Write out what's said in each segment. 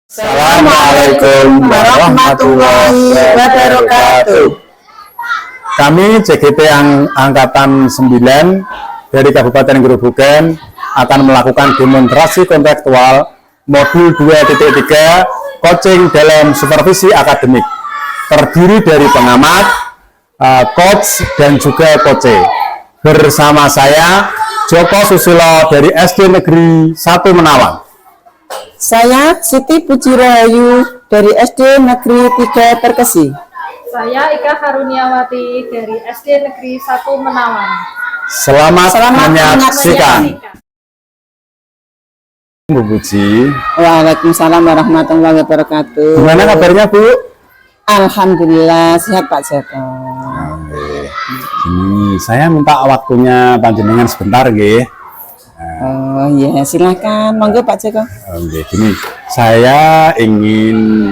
Assalamualaikum warahmatullahi wabarakatuh. Kami CGT Angkatan 9 dari Kabupaten Grobogan akan melakukan demonstrasi kontekstual modul 2.3 coaching dalam supervisi akademik, terdiri dari pengamat, coach, dan juga coach. Bersama saya Joko Susilo dari SD Negeri 1 Menawan. Saya Siti Puji Rahayu dari SD Negeri 3 Terkesi. Saya Ika Haruniawati dari SD Negeri 1 Menawan. Selamat menyaksikan. Bu Puji. Waalaikumsalam warahmatullahi wabarakatuh. Gimana kabarnya, Bu? Alhamdulillah sehat Pak Joko. Ini saya minta waktunya panjenengan sebentar, nggih. Oh ya, silakan, monggo Pak Joko. Gini, saya ingin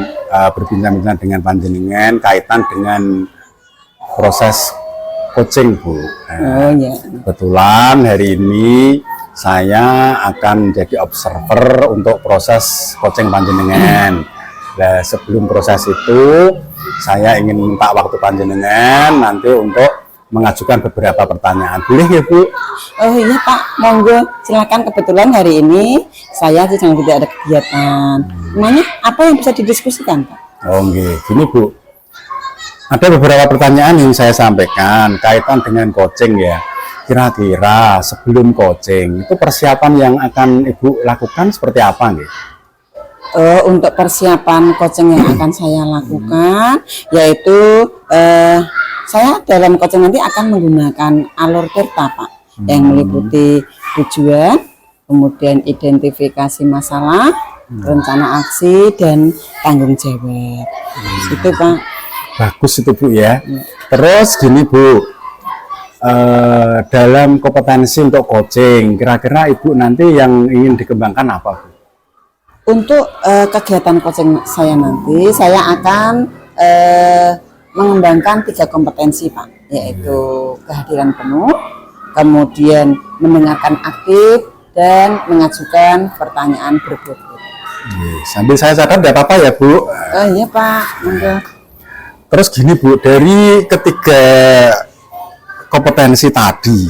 berbincang-bincang dengan panjenengan kaitan dengan proses coaching, Bu. Oh ya. Kebetulan hari ini saya akan jadi observer untuk proses coaching panjenengan. Nah, sebelum proses itu, saya ingin minta waktu panjenengan nanti untuk mengajukan beberapa pertanyaan. Boleh ya, Bu? Oh iya Pak, monggo silakan. Kebetulan hari ini saya sedang tidak ada kegiatan. Namanya apa yang bisa didiskusikan, Pak? Oh nggih, gini Bu. Ada beberapa pertanyaan yang saya sampaikan kaitan dengan coaching ya. Kira-kira sebelum coaching itu persiapan yang akan Ibu lakukan seperti apa nggih? Untuk persiapan coaching yang akan saya lakukan yaitu saya dalam coaching nanti akan menggunakan alur tirta, Pak, yang meliputi tujuan, kemudian identifikasi masalah, rencana aksi, dan tanggung jawab. Itu Pak. Bagus itu Bu ya. Terus gini Bu, dalam kompetensi untuk coaching, kira-kira Ibu nanti yang ingin dikembangkan apa, Bu? Untuk kegiatan coaching saya nanti, saya akan mengembangkan 3 kompetensi, Pak, yaitu kehadiran penuh, kemudian mendengarkan aktif, dan mengajukan pertanyaan berbobot. Sambil saya catat tidak apa-apa ya, Bu? Iya Pak, monggo. Terus gini Bu, dari ketiga kompetensi tadi,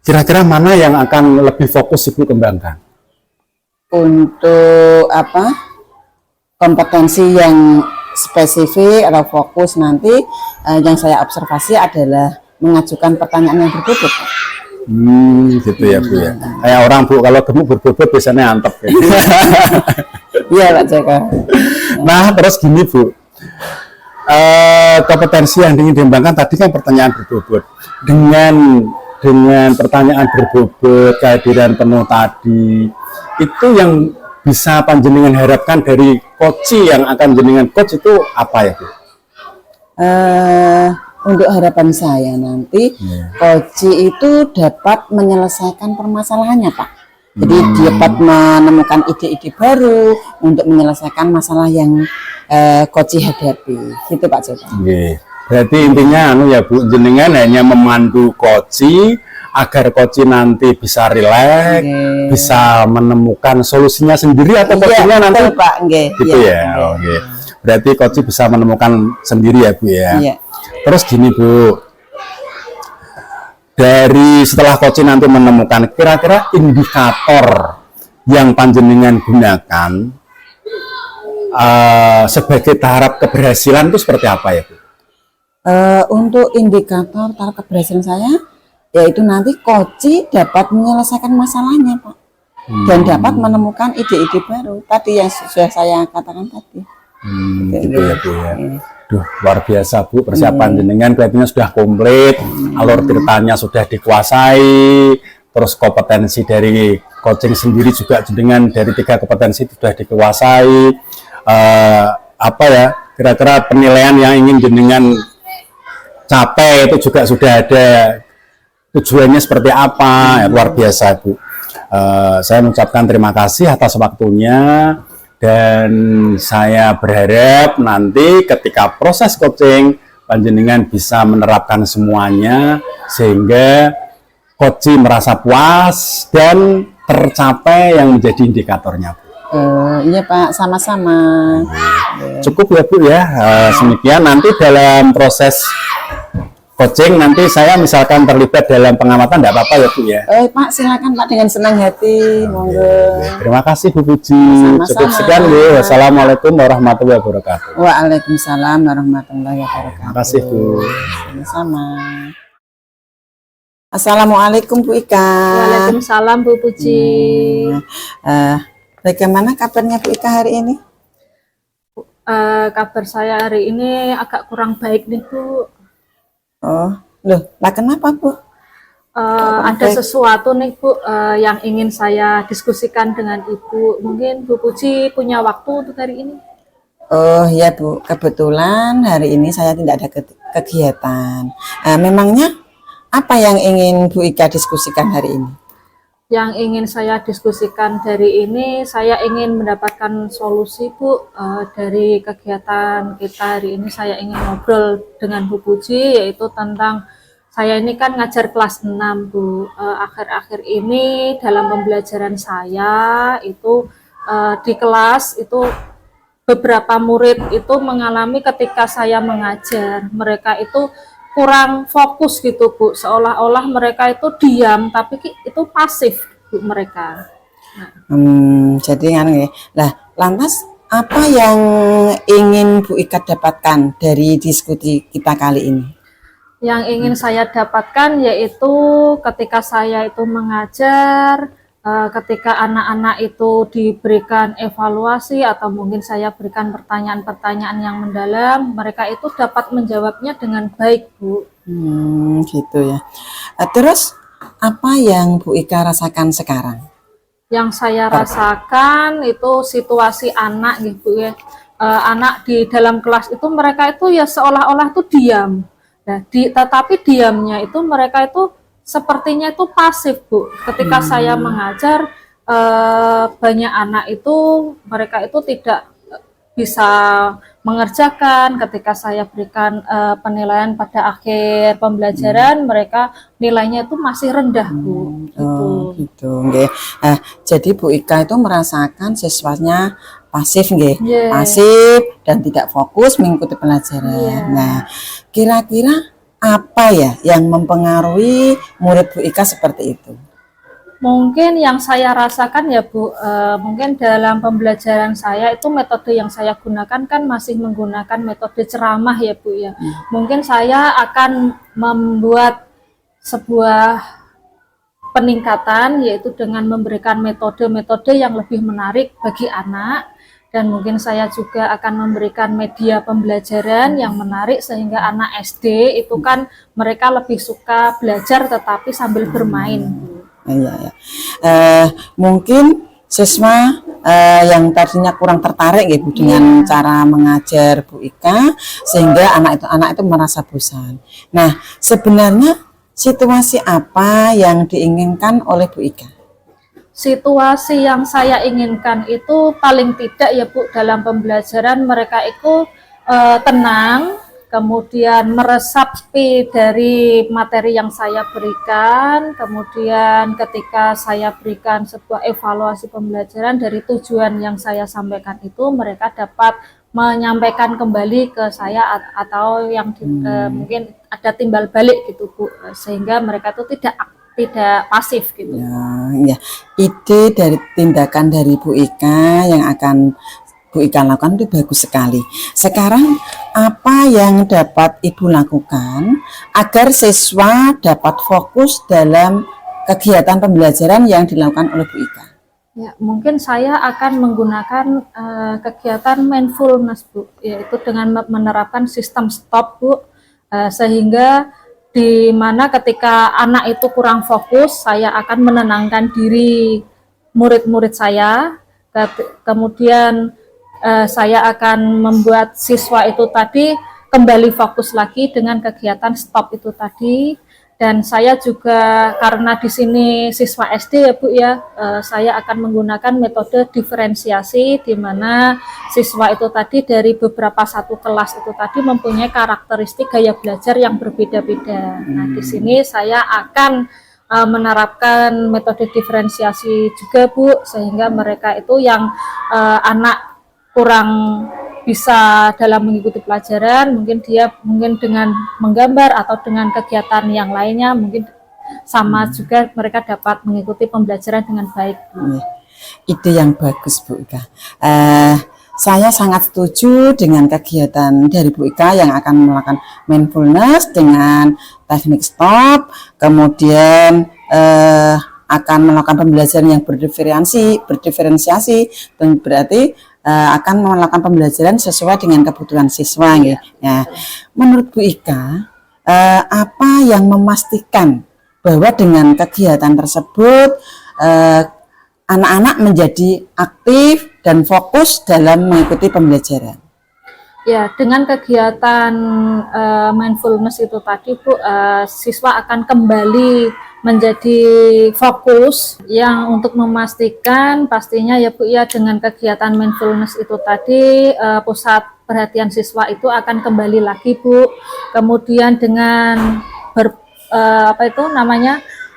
kira-kira mana yang akan lebih fokus Ibu kembangkan? Untuk apa? Kompetensi yang spesifik atau fokus nanti yang saya observasi adalah mengajukan pertanyaan yang berbobot. Gitu ya Bu ya. Kayak orang Bu kalau gemuk berbobot biasanya antep. Iya Pak Joko. Nah terus gini Bu, kompetensi yang ingin dikembangkan tadi kan pertanyaan berbobot. Dengan pertanyaan berbobot, kehadiran penuh tadi, itu yang bisa panjenengan harapkan dari coach yang akan jenengan coach itu apa ya Bu? Untuk harapan saya nanti coach itu dapat menyelesaikan permasalahannya Pak. Jadi dapat menemukan ide-ide baru untuk menyelesaikan masalah yang coach hadapi. Gitu Pak Joko. Berarti intinya ya Bu, jenengan hanya memandu coach agar coach nanti bisa rileks, bisa menemukan solusinya sendiri atau coachnya nanti Pak, gitu ya. Oke. Berarti coach bisa menemukan sendiri ya Bu ya. Terus gini Bu, dari setelah coach nanti menemukan, kira-kira indikator yang panjenengan gunakan sebagai tahap keberhasilan itu seperti apa ya Bu? Untuk indikator tahap keberhasilan saya yaitu nanti koci dapat menyelesaikan masalahnya, Pak, dan dapat menemukan ide-ide baru tadi yang sudah saya katakan tadi. Gitu ya Bu ya. Duh, luar biasa Bu, persiapan jenengan kelihatannya sudah komplit, alur tirtanya sudah dikuasai, terus kompetensi dari coaching sendiri juga jenengan dari 3 kompetensi itu sudah dikuasai. Apa ya, kira-kira penilaian yang ingin jenengan capai itu juga sudah ada tujuannya seperti apa, ya, luar biasa Bu. Saya mengucapkan terima kasih atas waktunya, dan saya berharap nanti ketika proses coaching panjenengan bisa menerapkan semuanya sehingga coach merasa puas dan tercapai yang menjadi indikatornya Bu. Iya Pak, sama-sama. Cukup ya Bu ya, demikian nanti dalam proses coaching nanti saya misalkan terlibat dalam pengamatan tidak apa-apa ya Bu ya. Pak, silakan Pak, dengan senang hati, monggo. Terima kasih Bu Puji. Sama-sama. Cukup sekian Bu. Wassalamualaikum warahmatullahi wabarakatuh. Waalaikumsalam warahmatullahi wabarakatuh. Terima kasih Bu. Sama-sama. Assalamualaikum Bu Ika. Waalaikumsalam Bu Puji. Bagaimana kabarnya Bu Ika hari ini? Kabar saya hari ini agak kurang baik nih Bu. Oh, loh, lah kenapa Bu? Ada sesuatu nih Bu yang ingin saya diskusikan dengan Ibu. Mungkin Bu Puji punya waktu untuk hari ini? Oh ya Bu, kebetulan hari ini saya tidak ada kegiatan. Memangnya apa yang ingin Bu Ika diskusikan hari ini? Yang ingin saya diskusikan dari ini, saya ingin mendapatkan solusi Bu dari kegiatan kita hari ini. Saya ingin ngobrol dengan Bu Puji, yaitu tentang saya ini kan ngajar kelas 6 Bu. Akhir-akhir ini dalam pembelajaran saya itu di kelas itu beberapa murid itu mengalami ketika saya mengajar, mereka itu kurang fokus gitu Bu, seolah-olah mereka itu diam tapi itu pasif Bu mereka. Jadi kan ya. Lah, lantas apa yang ingin Bu Ika dapatkan dari diskusi kita kali ini? Yang ingin saya dapatkan yaitu ketika saya itu mengajar, ketika anak-anak itu diberikan evaluasi atau mungkin saya berikan pertanyaan-pertanyaan yang mendalam, mereka itu dapat menjawabnya dengan baik Bu. Gitu ya. Terus apa yang Bu Ika rasakan sekarang? Yang saya rasakan itu situasi anak gitu ya. Anak di dalam kelas itu mereka itu ya seolah-olah tuh diam. Nah, tetapi diamnya itu mereka itu sepertinya itu pasif Bu. Ketika saya mengajar banyak anak itu mereka itu tidak bisa mengerjakan. Ketika saya berikan penilaian pada akhir pembelajaran, mereka nilainya itu masih rendah Bu. Gitu. Okay. Jadi Bu Ika itu merasakan siswanya pasif, pasif dan tidak fokus mengikuti pelajaran. Nah, kira-kira apa ya yang mempengaruhi murid Bu Ika seperti itu? Mungkin yang saya rasakan ya Bu, mungkin dalam pembelajaran saya itu metode yang saya gunakan kan masih menggunakan metode ceramah ya Bu ya. Mungkin saya akan membuat sebuah peningkatan yaitu dengan memberikan metode-metode yang lebih menarik bagi anak. Dan mungkin saya juga akan memberikan media pembelajaran yang menarik sehingga anak SD itu kan mereka lebih suka belajar tetapi sambil bermain. Iya. Mungkin siswa yang tadinya kurang tertarik gitu dengan cara mengajar Bu Ika sehingga anak itu merasa bosan. Nah, sebenarnya situasi apa yang diinginkan oleh Bu Ika? Situasi yang saya inginkan itu paling tidak ya Bu, dalam pembelajaran mereka itu tenang, kemudian meresapi dari materi yang saya berikan, kemudian ketika saya berikan sebuah evaluasi pembelajaran dari tujuan yang saya sampaikan itu, mereka dapat menyampaikan kembali ke saya atau yang mungkin ada timbal balik gitu Bu, sehingga mereka itu tidak pasif gitu. Ya. Ide dari tindakan dari Bu Ika yang akan Bu Ika lakukan itu bagus sekali. Sekarang apa yang dapat Ibu lakukan agar siswa dapat fokus dalam kegiatan pembelajaran yang dilakukan oleh Bu Ika? Ya, mungkin saya akan menggunakan kegiatan mindfulness, Bu, yaitu dengan menerapkan sistem stop, Bu, sehingga di mana ketika anak itu kurang fokus, saya akan menenangkan diri murid-murid saya, kemudian saya akan membuat siswa itu tadi kembali fokus lagi dengan kegiatan stop itu tadi. Dan saya juga karena di sini siswa SD ya Bu ya, saya akan menggunakan metode diferensiasi di mana siswa itu tadi dari beberapa satu kelas itu tadi mempunyai karakteristik gaya belajar yang berbeda-beda. Nah, di sini saya akan menerapkan metode diferensiasi juga Bu, sehingga mereka itu yang anak kurang bisa dalam mengikuti pelajaran, mungkin dia dengan menggambar atau dengan kegiatan yang lainnya mungkin sama juga mereka dapat mengikuti pembelajaran dengan baik, Bu. Ide yang bagus, Bu Ika. Saya sangat setuju dengan kegiatan dari Bu Ika yang akan melakukan mindfulness dengan teknik stop, kemudian akan melakukan pembelajaran yang berdiferensiasi, dan berarti akan melakukan pembelajaran sesuai dengan kebutuhan siswa. Ya. Menurut Bu Ika, apa yang memastikan bahwa dengan kegiatan tersebut anak-anak menjadi aktif dan fokus dalam mengikuti pembelajaran? Ya, dengan kegiatan mindfulness itu tadi, Bu, siswa akan kembali menjadi fokus, yang untuk memastikan pastinya ya Bu ya, dengan kegiatan mindfulness itu tadi pusat perhatian siswa itu akan kembali lagi, Bu. Kemudian dengan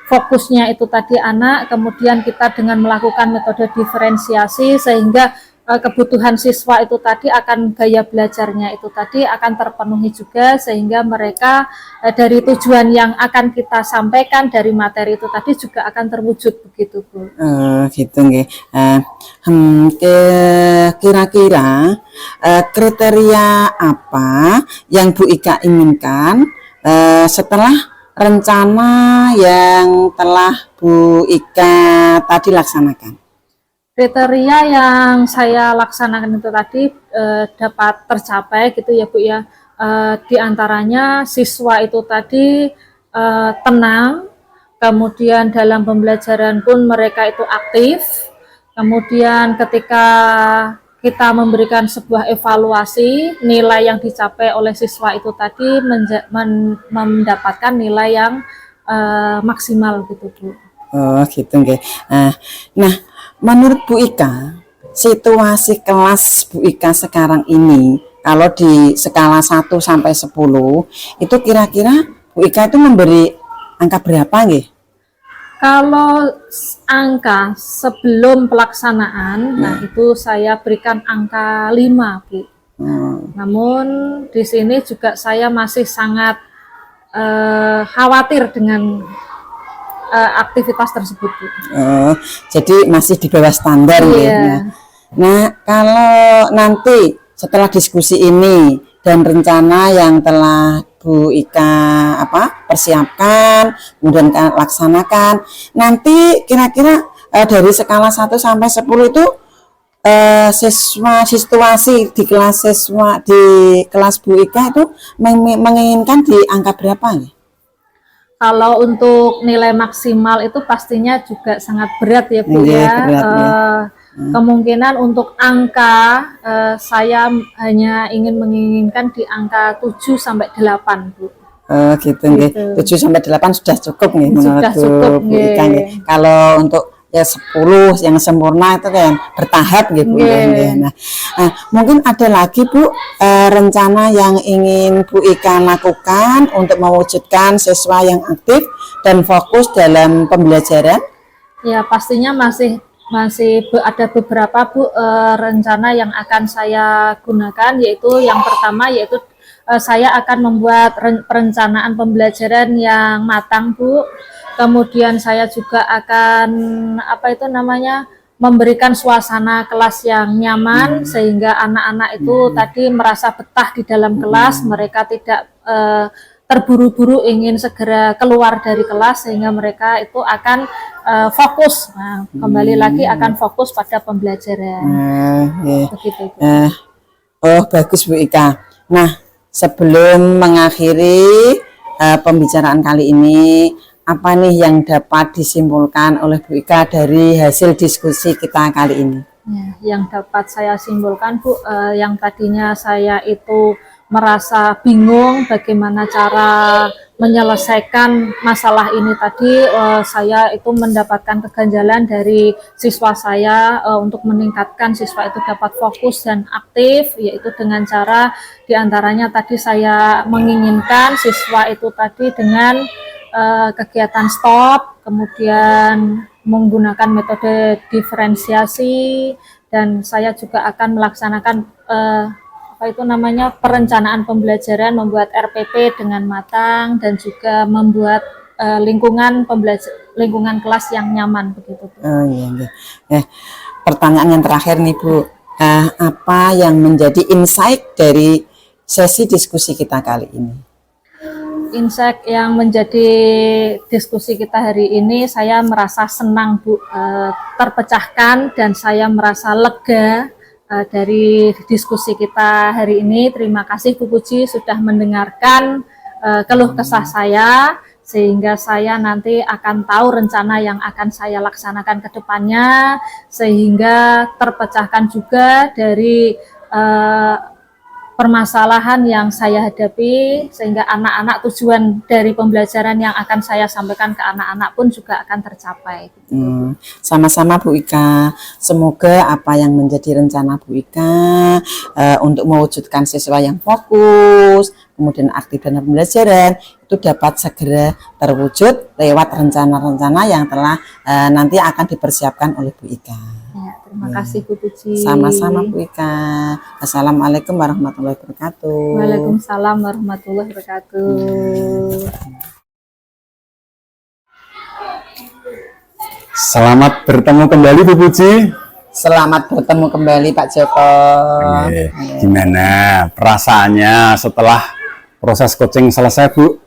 fokusnya itu tadi anak, kemudian kita dengan melakukan metode diferensiasi sehingga kebutuhan siswa itu tadi akan gaya belajarnya itu tadi akan terpenuhi juga, sehingga mereka dari tujuan yang akan kita sampaikan dari materi itu tadi juga akan terwujud, begitu Bu. Gitu nggih. Kira-kira kriteria apa yang Bu Ika inginkan setelah rencana yang telah Bu Ika tadi laksanakan? Kriteria yang saya laksanakan itu tadi dapat tercapai gitu ya Bu ya. Di antaranya siswa itu tadi tenang, kemudian dalam pembelajaran pun mereka itu aktif, kemudian ketika kita memberikan sebuah evaluasi, nilai yang dicapai oleh siswa itu tadi mendapatkan nilai yang maksimal gitu Bu. Gitu nggih. Nah, menurut Bu Ika, situasi kelas Bu Ika sekarang ini, kalau di skala 1 sampai 10, itu kira-kira Bu Ika itu memberi angka berapa nggih? Kalau angka sebelum pelaksanaan, nah itu saya berikan angka 5, Bu. Namun di sini juga saya masih sangat khawatir dengan aktivitas tersebut, Bu. Jadi masih di bawah standar ya. Nah, kalau nanti setelah diskusi ini dan rencana yang telah Bu Ika persiapkan, kemudian laksanakan, nanti kira-kira dari skala 1 sampai 10 itu situasi di kelas Bu Ika itu menginginkan di angka berapa nih? Kalau untuk nilai maksimal itu pastinya juga sangat berat ya Bu ya. Kemungkinan untuk angka saya hanya menginginkan di angka 7 sampai 8 Bu. Gitu nggih. 7 sampai 8 sudah cukup nih menurut Bu Ika nggih. Kalau untuk ya 10 yang sempurna itu kan bertahap gitu ya. Nah, mungkin ada lagi Bu rencana yang ingin Bu Ika lakukan untuk mewujudkan siswa yang aktif dan fokus dalam pembelajaran? Ya, pastinya masih ada beberapa Bu rencana yang akan saya gunakan, yaitu yang pertama yaitu saya akan membuat perencanaan pembelajaran yang matang Bu. Kemudian saya juga akan memberikan suasana kelas yang nyaman sehingga anak-anak itu tadi merasa betah di dalam kelas, mereka tidak terburu-buru ingin segera keluar dari kelas sehingga mereka itu akan fokus. Nah, kembali lagi akan fokus pada pembelajaran. Ya. Begitu, Bu. Oh, bagus Bu Ika. Nah, sebelum mengakhiri pembicaraan kali ini, apa nih yang dapat disimpulkan oleh Bu Ika dari hasil diskusi kita kali ini? Ya, yang dapat saya simpulkan Bu, yang tadinya saya itu merasa bingung bagaimana cara menyelesaikan masalah ini tadi, saya itu mendapatkan keganjalan dari siswa saya untuk meningkatkan siswa itu dapat fokus dan aktif, yaitu dengan cara diantaranya tadi saya menginginkan siswa itu tadi dengan kegiatan stop, kemudian menggunakan metode diferensiasi, dan saya juga akan melaksanakan perencanaan pembelajaran, membuat RPP dengan matang, dan juga membuat lingkungan kelas yang nyaman begitu, Bu. Oh iya. Pertanyaan yang terakhir nih Bu, apa yang menjadi insight dari sesi diskusi kita kali ini? Insight yang menjadi diskusi kita hari ini, saya merasa senang Bu, terpecahkan, dan saya merasa lega dari diskusi kita hari ini. Terima kasih Bu Puji sudah mendengarkan keluh kesah saya, sehingga saya nanti akan tahu rencana yang akan saya laksanakan ke depannya, sehingga terpecahkan juga dari permasalahan yang saya hadapi, sehingga anak-anak, tujuan dari pembelajaran yang akan saya sampaikan ke anak-anak pun juga akan tercapai. Sama-sama Bu Ika, semoga apa yang menjadi rencana Bu Ika untuk mewujudkan siswa yang fokus, kemudian aktif dalam pembelajaran, itu dapat segera terwujud lewat rencana-rencana yang telah nanti akan dipersiapkan oleh Bu Ika. Terima kasih Bu Puji. Sama-sama Bu Ika. Assalamualaikum warahmatullahi wabarakatuh. Waalaikumsalam warahmatullahi wabarakatuh. Selamat bertemu kembali Bu Puji. Selamat bertemu kembali Pak Joko. Gimana perasaannya setelah proses coaching selesai Bu?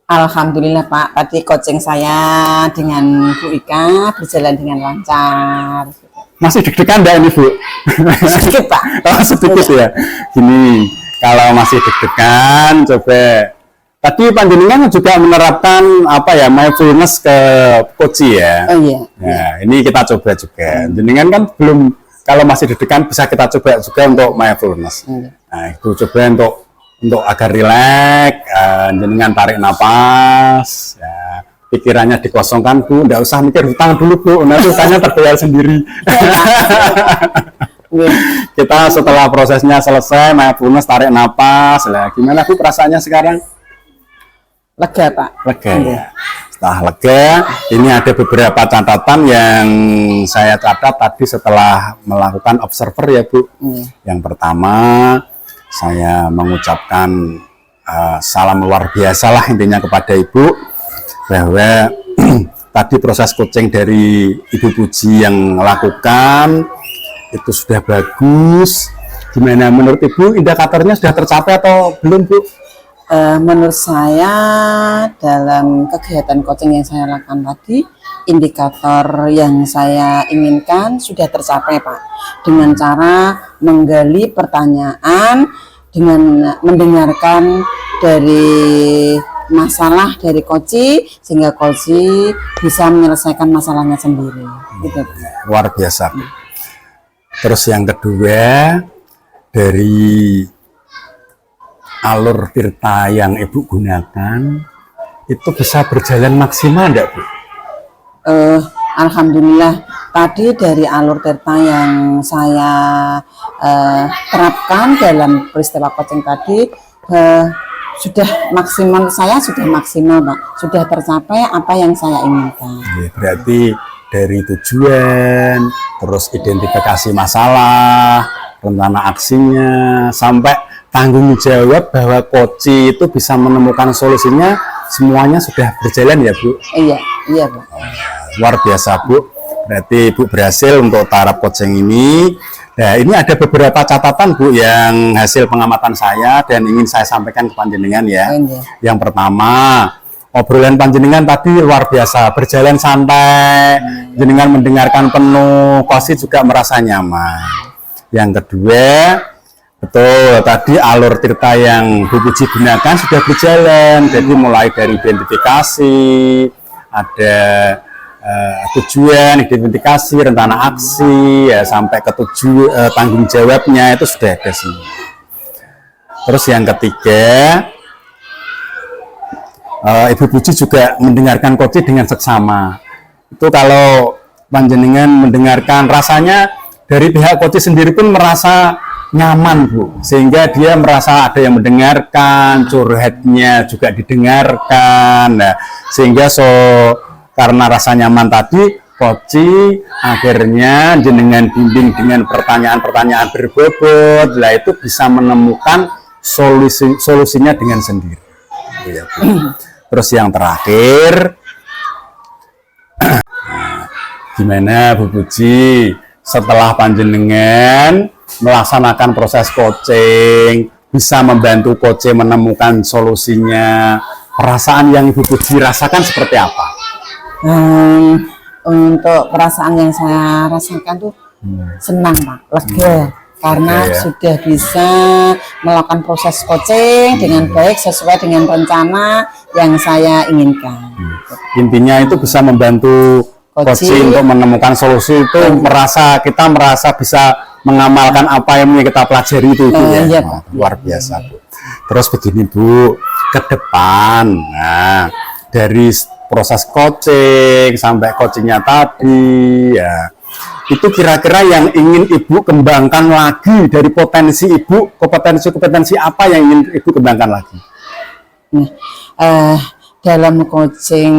Alhamdulillah Pak, tadi coaching saya dengan Bu Ika berjalan dengan lancar. Masih deg-degan enggak ini Bu? Sedikit Pak. Oh, sedikit ya. Gini, kalau masih deg-degan, coba tadi panjenengan juga menerapkan mindfulness ke coach ya. Oh iya. Nah, ini kita coba juga. Jenengan kan belum, kalau masih deg-degan bisa kita coba juga untuk mindfulness. Nah, itu coba untuk agar rileks, jenengan tarik napas, ya, pikirannya dikosongkan Bu, nggak usah mikir hutang dulu Bu, nanti hutangnya terbayar sendiri. Kita setelah prosesnya selesai, mindfulness, tarik napas, lah gimana Bu perasaannya sekarang? Lega Pak. Lega ya. Setelah lega, ini ada beberapa catatan yang saya catat tadi setelah melakukan observer ya Bu. Yang pertama, saya mengucapkan salam luar biasa lah intinya kepada Ibu, bahwa tadi proses coaching dari Ibu Puji yang lakukan itu sudah bagus. Gimana menurut Ibu, indikatornya sudah tercapai atau belum Bu? Menurut saya dalam kegiatan coaching yang saya lakukan tadi, indikator yang saya inginkan sudah tercapai Pak, dengan cara menggali pertanyaan, dengan mendengarkan dari masalah dari coach, sehingga coach bisa menyelesaikan masalahnya sendiri gitu. Luar biasa. Terus yang kedua, dari alur tirta yang Ibu gunakan itu bisa berjalan maksimal enggak Bu? Alhamdulillah tadi dari alur tirta yang saya terapkan dalam peristiwa coaching tadi sudah maksimal, saya sudah maksimal Pak, sudah tercapai apa yang saya inginkan. Berarti dari tujuan, terus identifikasi masalah, rencana aksinya, sampai tanggung jawab bahwa coach itu bisa menemukan solusinya, semuanya sudah berjalan ya Bu? Iya Pak. Luar biasa Bu. Berarti Ibu berhasil untuk taraf coaching ini. Nah, ini ada beberapa catatan Bu yang hasil pengamatan saya dan ingin saya sampaikan ke panjenengan ya. Yang pertama, obrolan panjenengan tadi luar biasa, berjalan santai, jenengan mendengarkan penuh, Koci juga merasa nyaman. Yang kedua, betul, tadi alur tirta yang Bu Puji gunakan sudah berjalan, jadi mulai dari identifikasi, ada tujuan, identifikasi, rencana aksi, ya, sampai ke tanggung jawabnya itu sudah ada semua. Terus yang ketiga, Ibu Puji juga mendengarkan Koci dengan seksama. Itu kalau panjenengan mendengarkan, rasanya dari pihak Koci sendiri pun merasa nyaman Bu, sehingga dia merasa ada yang mendengarkan, curhatnya juga didengarkan. Nah, sehingga karena rasa nyaman tadi, Koci akhirnya jenengan bimbing dengan pertanyaan-pertanyaan berbobot, lah itu bisa menemukan solusinya dengan sendiri. Ya, terus yang terakhir, gimana Bu Puji setelah panjenengan melaksanakan proses coaching, bisa membantu Koci menemukan solusinya, perasaan yang Ibu Puji rasakan seperti apa? Untuk perasaan yang saya rasakan tuh senang Pak, lega, karena sudah bisa melakukan proses coaching dengan baik sesuai dengan rencana yang saya inginkan. Intinya itu bisa membantu Koci untuk menemukan solusi itu, kita merasa bisa mengamalkan apa yang kita pelajari itu ya. Iya, luar biasa Bu. Terus begini Bu, ke depan, nah dari proses coaching sampai coachingnya tadi ya, itu kira-kira yang ingin Ibu kembangkan lagi dari potensi Ibu, kompetensi apa yang ingin Ibu kembangkan lagi? Dalam coaching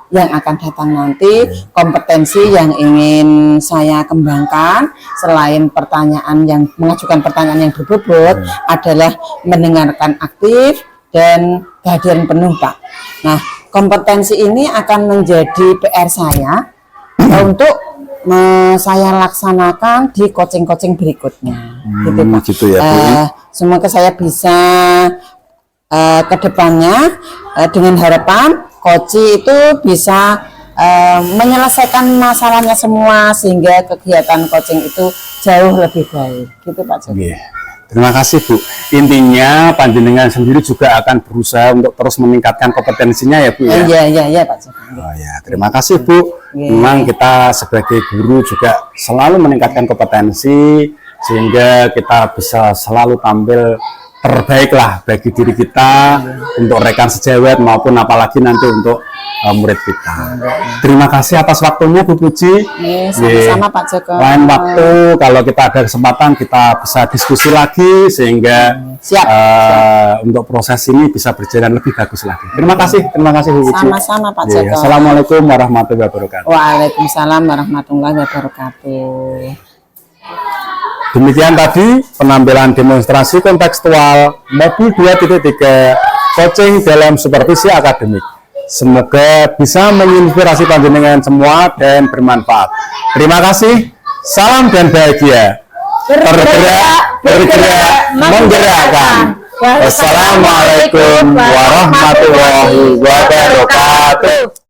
yang akan datang nanti, kompetensi yang ingin saya kembangkan selain mengajukan pertanyaan yang berbobot adalah mendengarkan aktif dan kehadiran penuh Pak. Nah, kompetensi ini akan menjadi PR saya untuk saya laksanakan di coaching-coaching berikutnya. Gitu Pak. Gitu ya, Bu. Semoga saya bisa ke depannya dengan harapan Koci itu bisa menyelesaikan masalahnya semua sehingga kegiatan coaching itu jauh lebih baik. Gitu Pak Joko. Terima kasih Bu. Intinya panjenengan sendiri juga akan berusaha untuk terus meningkatkan kompetensinya ya Bu ya. Iya Pak Joko. Oh ya, terima kasih Bu. Memang kita sebagai guru juga selalu meningkatkan kompetensi sehingga kita bisa selalu tampil terbaik lah bagi diri kita, untuk rekan sejawat maupun apalagi nanti untuk murid kita. Terima kasih atas waktunya Bu Puji. Sama-sama Pak Joko. Lain waktu kalau kita ada kesempatan kita bisa diskusi lagi sehingga untuk proses ini bisa berjalan lebih bagus lagi. Terima kasih Bu Puji. Sama-sama Pak Joko. Assalamualaikum warahmatullahi wabarakatuh. Waalaikumsalam warahmatullahi wabarakatuh. Demikian tadi penampilan demonstrasi kontekstual modul 2.3 coaching dalam supervisi akademik. Semoga bisa menginspirasi panjenengan semua dan bermanfaat. Terima kasih, salam dan bahagia. Bergerak, menggerakkan. Wassalamualaikum warahmatullahi wabarakatuh.